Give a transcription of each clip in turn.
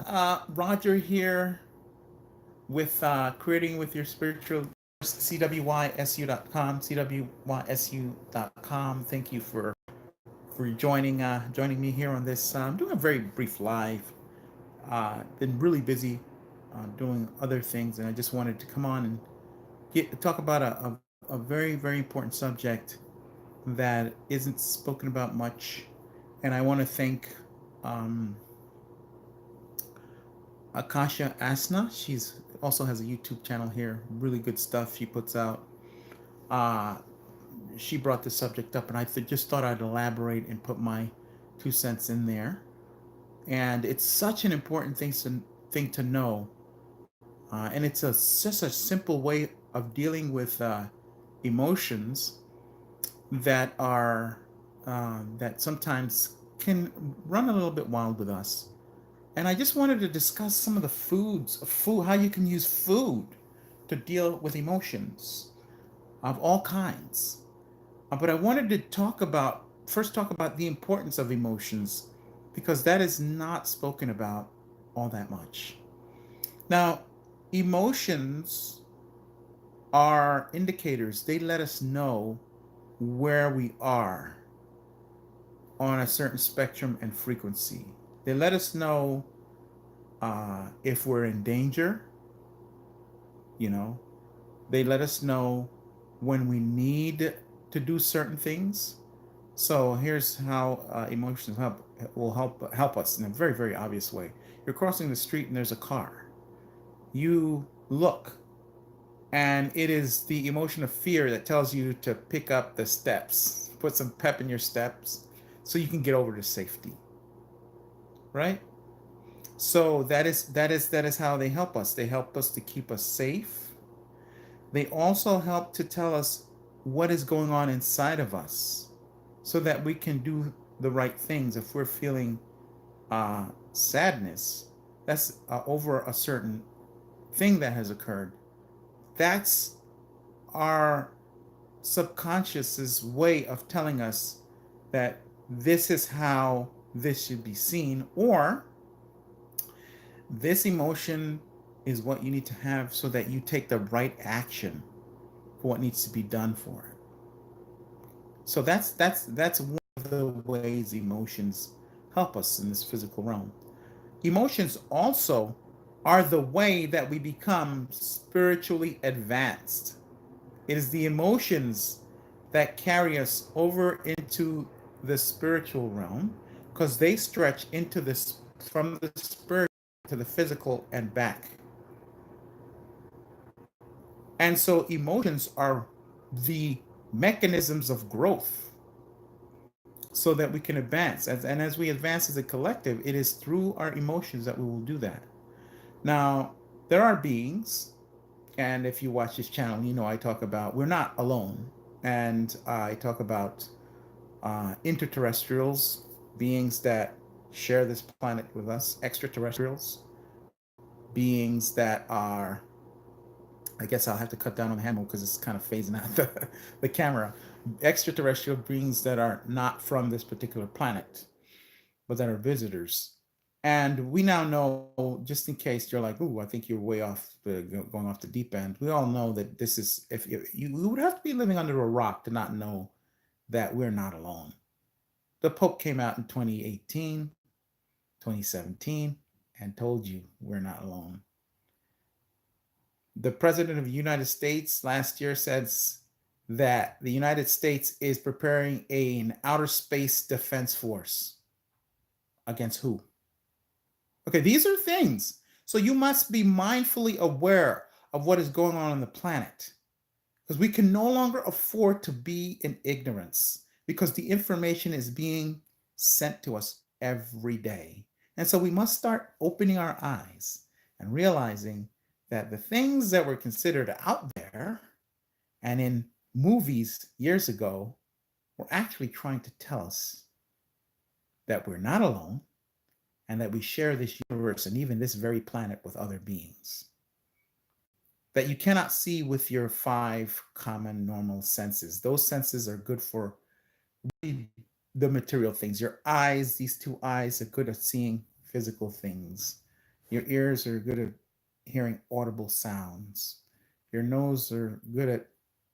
Roger here with Creating with Your Spiritual CWYSU.com, CWYSU.com. Thank you for joining me here on this. I'm doing a very brief live. Been really busy doing other things, and I just wanted to come on and talk about a very very important subject that isn't spoken about much, and I want to thank um, Akasha Asna. She's also has a YouTube channel here. Really good stuff she puts out. Uh, she brought the subject up, and just thought I'd elaborate and put my 2 cents in there. And it's such an important thing to know, and it's just a simple way of dealing with emotions that are that sometimes can run a little bit wild with us. And I just wanted to discuss some of the food, how you can use food to deal with emotions of all kinds. But I wanted to talk about the importance of emotions because that is not spoken about all that much. Now, emotions are indicators, they let us know where we are on a certain spectrum and frequency. They let us know if we're in danger, you know, they let us know when we need to do certain things. So here's how emotions will help us in a very very obvious way. You're crossing the street and there's a car. You look, and it is the emotion of fear that tells you to pick up the steps, put some pep in your steps, so you can get over to safety. Right? So that is how they help us. They help us to keep us safe. They also help to tell us what is going on inside of us so that we can do the right things. If we're feeling sadness, that's over a certain thing that has occurred. That's our subconscious's way of telling us that this is how this should be seen, or this emotion is what you need to have so that you take the right action for what needs to be done for it. So that's one of the ways emotions help us in this physical realm. Emotions also are the way that we become spiritually advanced. It is the emotions that carry us over into the spiritual realm because they stretch into this from the spiritual to the physical and back. And so emotions are the mechanisms of growth so that we can advance. And as we advance as a collective, it is through our emotions that we will do that. Now, there are beings, and if you watch this channel, you know I talk about we're not alone. And I talk about interterrestrials, beings that share this planet with us, extraterrestrials, beings that are, I guess I'll have to cut down on the hand move because it's kind of phasing out the camera. Extraterrestrial beings that are not from this particular planet, but that are visitors. And we now know, just in case you're like, "Ooh, I think you're way off, going off the deep end." We all know that this is, if you would have to be living under a rock to not know that we're not alone. The Pope came out in 2018, 2017, and told you we're not alone. The President of the United States last year says that the United States is preparing an outer space defense force. Against who? Okay, these are things. So you must be mindfully aware of what is going on the planet because we can no longer afford to be in ignorance because the information is being sent to us every day. And so we must start opening our eyes and realizing that the things that were considered out there and in movies years ago were actually trying to tell us that we're not alone and that we share this universe and even this very planet with other beings that you cannot see with your five common normal senses. Those senses are good for the material things. Your eyes, these two eyes, are good at seeing physical things. Your ears are good at hearing audible sounds. Your nose are good at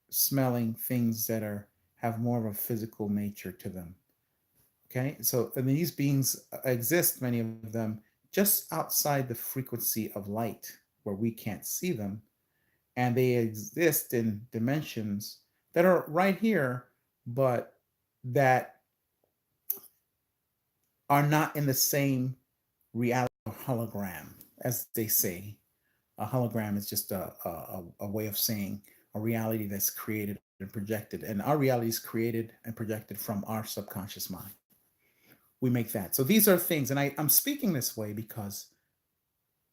smelling things that are have more of a physical nature to them. Okay, so and these beings exist, many of them, just outside the frequency of light where we can't see them, and they exist in dimensions that are right here, but that are not in the same reality or hologram, as they say. A hologram is just a way of saying a reality that's created and projected. And our reality is created and projected from our subconscious mind. We make that. So these are things, and I'm speaking this way because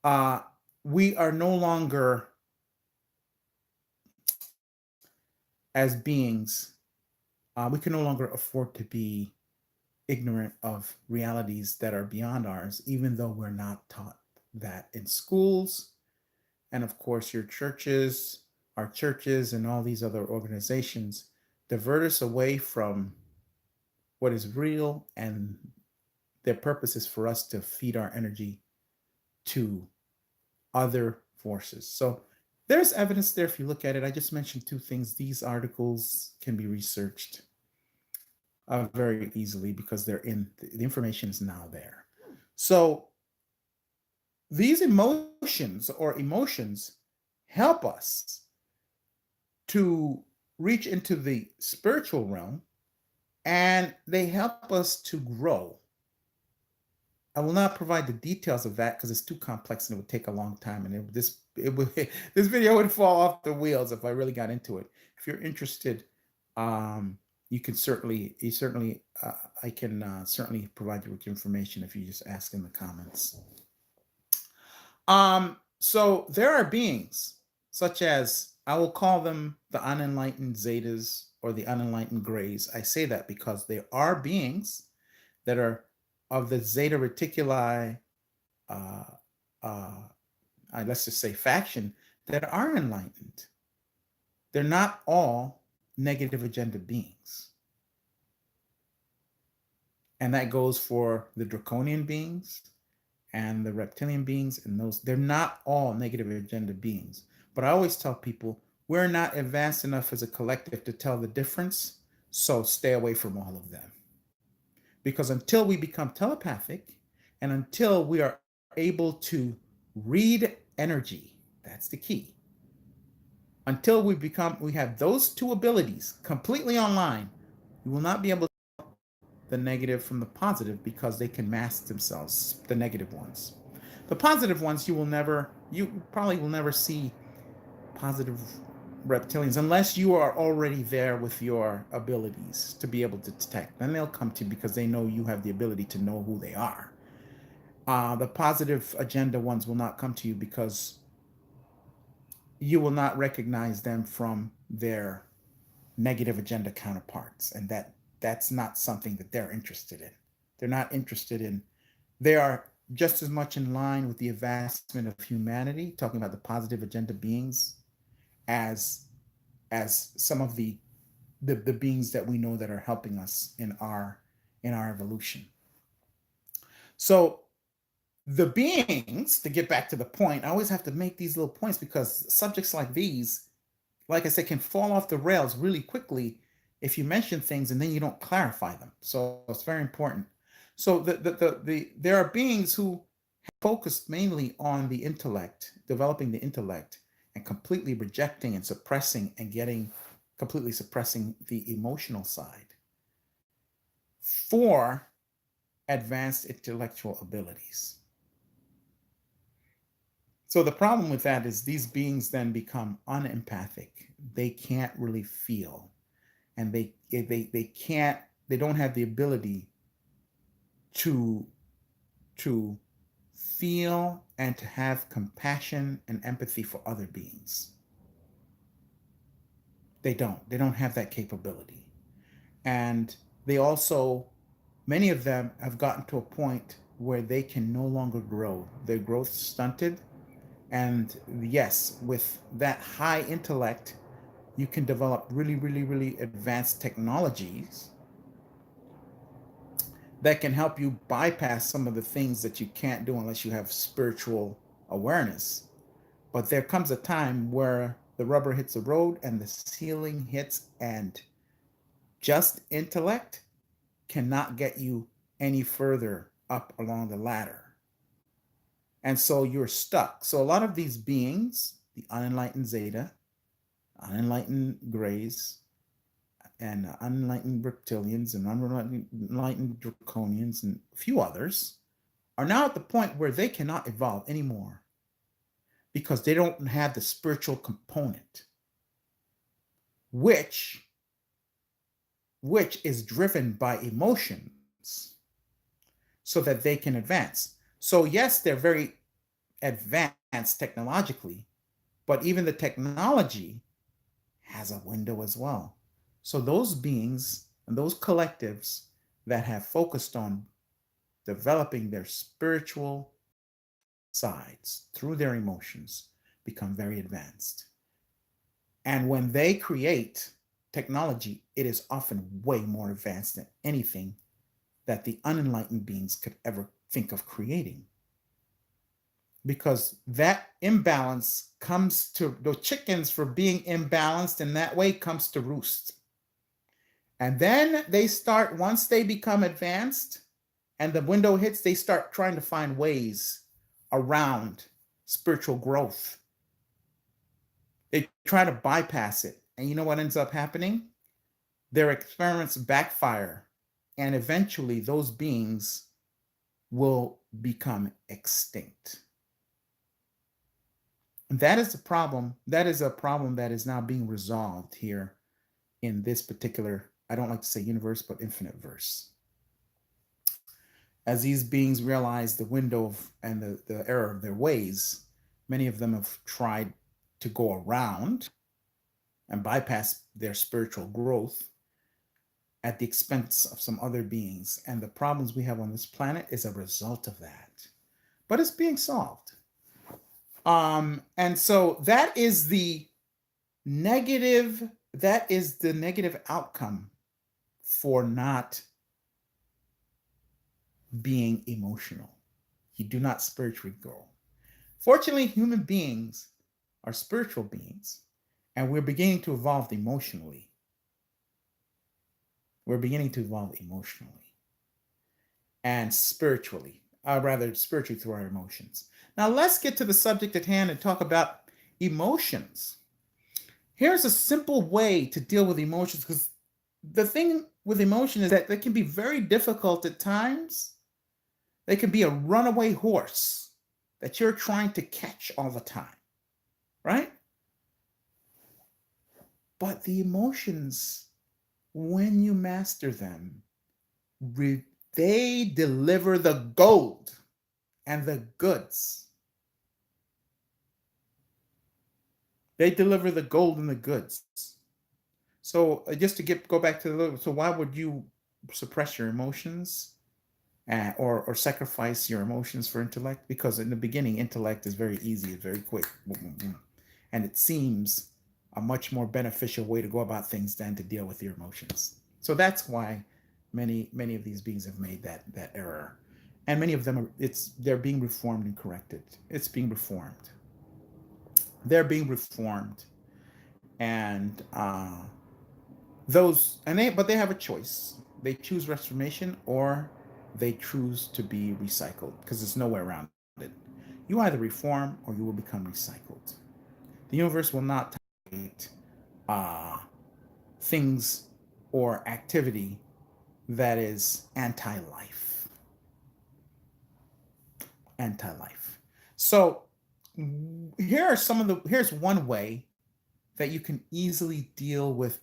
uh, we are no longer, as beings, we can no longer afford to be ignorant of realities that are beyond ours, even though we're not taught that in schools. And of course, your churches, our churches, and all these other organizations divert us away from what is real, and their purpose is for us to feed our energy to other forces. So there's evidence there if you look at it. I just mentioned two things. These articles can be researched very easily because they're in the information is now there. So these emotions help us to reach into the spiritual realm, and they help us to grow. I will not provide the details of that because it's too complex and it would take a long time, and it would this video would fall off the wheels if I really got into it. If you're interested, um, you certainly I can certainly provide you with information if you just ask in the comments. So there are beings such as, I will call them the unenlightened zetas or the unenlightened grays. I say that because there are beings that are of the zeta reticuli, uh, uh, let's just say faction, that are enlightened. They're not all negative agenda beings. And that goes for the draconian beings and the reptilian beings, and those, they're not all negative agenda beings. But I always tell people we're not advanced enough as a collective to tell the difference, so stay away from all of them. Because until we become telepathic and until we are able to read energy, that's the key. Until we have those two abilities completely online, we will not be able to tell the negative from the positive because they can mask themselves, the negative ones. The positive ones, you probably will never see positive reptilians unless you are already there with your abilities to be able to detect. Then they'll come to you because they know you have the ability to know who they are. The positive agenda ones will not come to you because you will not recognize them from their negative agenda counterparts, and that's not something that they're interested in. They're not interested in. They are just as much in line with the advancement of humanity, talking about the positive agenda beings, as some of the beings that we know that are helping us in our evolution. So the beings, to get back to the point, I always have to make these little points because subjects like these, like I said, can fall off the rails really quickly if you mention things and then you don't clarify them. So it's very important. So there are beings who focused mainly on the intellect, developing the intellect, and completely rejecting and suppressing and getting completely suppressing the emotional side for advanced intellectual abilities. So the problem with that is these beings then become unempathic. They can't really feel, and they don't have the ability to to feel and to have compassion and empathy for other beings. They don't have that capability. And they also, many of them have gotten to a point where they can no longer grow. Their growth stunted. And yes, with that high intellect, you can develop really, really, really advanced technologies that can help you bypass some of the things that you can't do unless you have spiritual awareness. But there comes a time where the rubber hits the road and the ceiling hits, and just intellect cannot get you any further up along the ladder. And so you're stuck. So a lot of these beings, the unenlightened Zeta, unenlightened Greys, and unenlightened reptilians, and unenlightened draconians, and a few others, are now at the point where they cannot evolve anymore because they don't have the spiritual component, which is driven by emotions so that they can advance. So yes, they're very advanced technologically, but even the technology has a window as well. So those beings and those collectives that have focused on developing their spiritual sides through their emotions become very advanced. And when they create technology, it is often way more advanced than anything that the unenlightened beings could ever think of creating. Because that imbalance comes to the chickens, for being imbalanced in that way, comes to roost. And then they start, once they become advanced and the window hits, they start trying to find ways around spiritual growth. They try to bypass it. And you know what ends up happening? Their experiments backfire. And eventually those beings will become extinct. And that is the problem. That is a problem that is now being resolved here in this particular, I don't like to say universe, but infinite verse. As these beings realize the window of, and the error of their ways, many of them have tried to go around and bypass their spiritual growth at the expense of some other beings. And the problems we have on this planet is a result of that. But it's being solved. And so that is the negative outcome for not being emotional. You do not spiritually grow. Fortunately, human beings are spiritual beings, and we're beginning to evolve emotionally. We're beginning to evolve emotionally and spiritually, rather spiritually through our emotions. Now let's get to the subject at hand and talk about emotions. Here's a simple way to deal with emotions, because the thing with emotion is that they can be very difficult at times. They can be a runaway horse that you're trying to catch all the time, right? But the emotions, when you master them, they deliver the gold and the goods. They deliver the gold and the goods. So just to go back to so why would you suppress your emotions or sacrifice your emotions for intellect? Because in the beginning, intellect is very easy, it's very quick, and it seems a much more beneficial way to go about things than to deal with your emotions. So that's why many of these beings have made that error, and many of them they're being reformed and corrected. It's being reformed. They're being reformed, and but they have a choice. They choose reformation or they choose to be recycled, because there's no way around it. You either reform or you will become recycled. The universe will not tolerate things or activity that is anti-life. Anti-life. So here's one way that you can easily deal with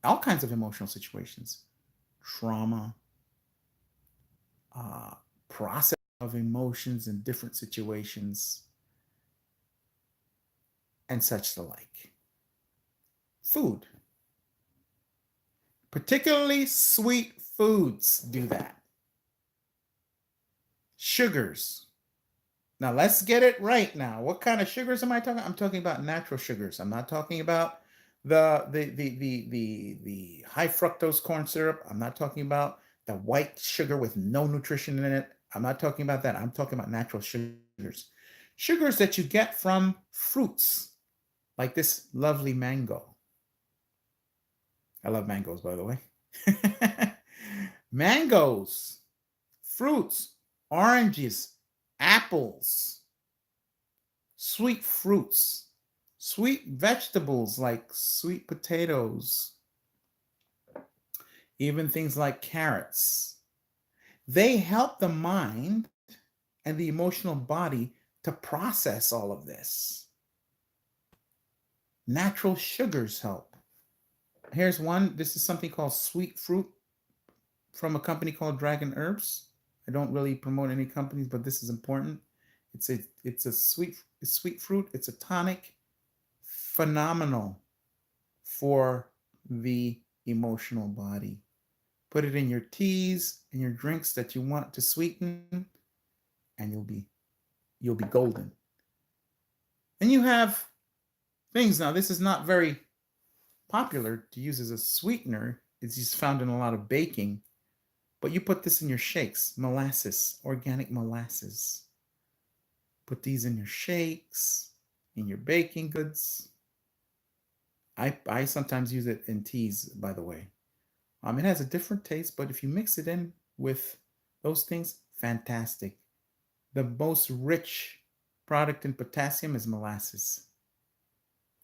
all kinds of emotional situations, trauma, process of emotions in different situations, and such the like. Food. Particularly sweet foods do that. Sugars. Now let's get it right now. What kind of sugars am I talking? I'm talking about natural sugars. I'm not talking about the high fructose corn syrup. I'm not talking about the white sugar with no nutrition in it. I'm not talking about that. I'm talking about natural sugars. Sugars that you get from fruits, like this lovely mango. I love mangoes, by the way. Mangoes, fruits, oranges, apples, sweet fruits, sweet vegetables like sweet potatoes, even things like carrots. They help the mind and the emotional body to process all of this. Natural sugars help. Here's one. This is something called sweet fruit from a company called Dragon Herbs. I don't really promote any companies, but this is important. It's a sweet fruit. It's a tonic, phenomenal for the emotional body. Put it in your teas and your drinks that you want to sweeten, and you'll be golden. And you have things now. This is not very popular to use as a sweetener. It's just found in a lot of baking. But you put this in your shakes, molasses, organic molasses. Put these in your shakes, in your baking goods. I sometimes use it in teas, by the way. It has a different taste, but if you mix it in with those things, fantastic. The most rich product in potassium is molasses.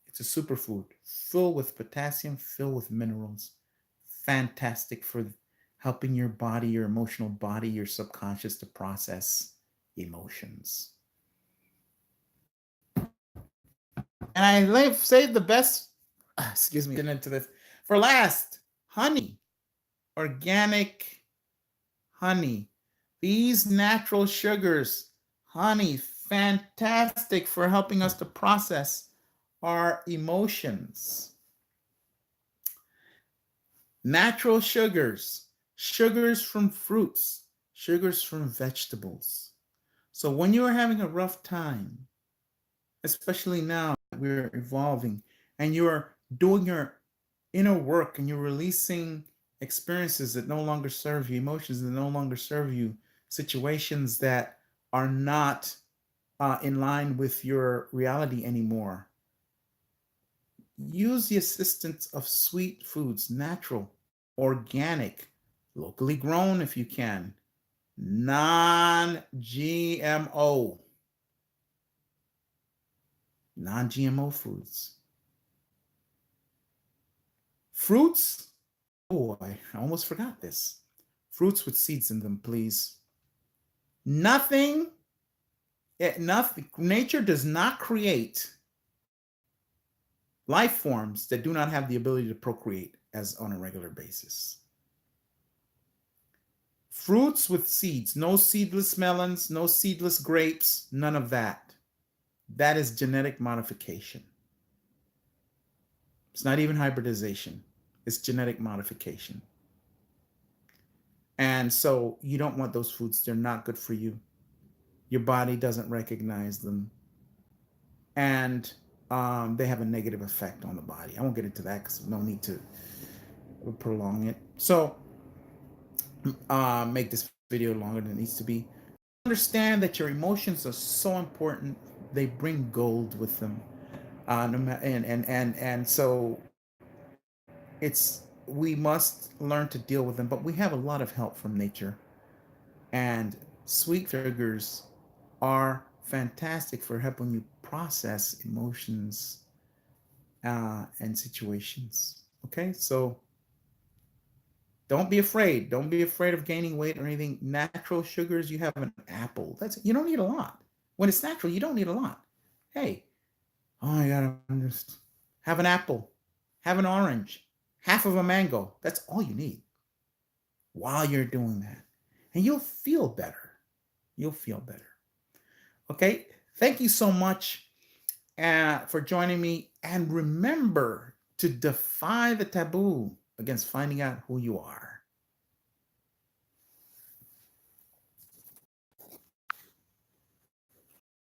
It's a superfood, full with potassium, filled with minerals. Fantastic for helping your body, your emotional body, your subconscious to process emotions. And saved the best, excuse me, into this for last. Honey, organic honey. These natural sugars, honey, fantastic for helping us to process our emotions. Natural sugars, sugars from fruits, sugars from vegetables. So when you are having a rough time, especially now we're evolving and you're doing your inner work and you're releasing experiences that no longer serve you, emotions that no longer serve you, situations that are not in line with your reality anymore. Use the assistance of sweet foods, natural, organic, locally grown if you can, non GMO, non GMO foods. Fruits, oh, I almost forgot this. Fruits with seeds in them, please. Nothing, nature does not create life forms that do not have the ability to procreate as on a regular basis. Fruits with seeds, no seedless melons, no seedless grapes, none of that. That is genetic modification. It's not even hybridization, it's genetic modification. And so you don't want those foods. They're not good for you. Your body doesn't recognize them. And they have a negative effect on the body. I won't get into that because no need to prolong it. So make this video longer than it needs to be. Understand that your emotions are so important. They bring gold with them. And so we must learn to deal with them, but we have a lot of help from nature. And sweet sugars are fantastic for helping you process emotions and situations. Okay, so don't be afraid. Don't be afraid of gaining weight or anything. Natural sugars, you have an apple. You don't need a lot. When it's natural, you don't need a lot. Hey, oh my God, just have an apple, have an orange, half of a mango. That's all you need while you're doing that. And you'll feel better. You'll feel better. Okay, thank you so much for joining me. And remember to defy the taboo against finding out who you are.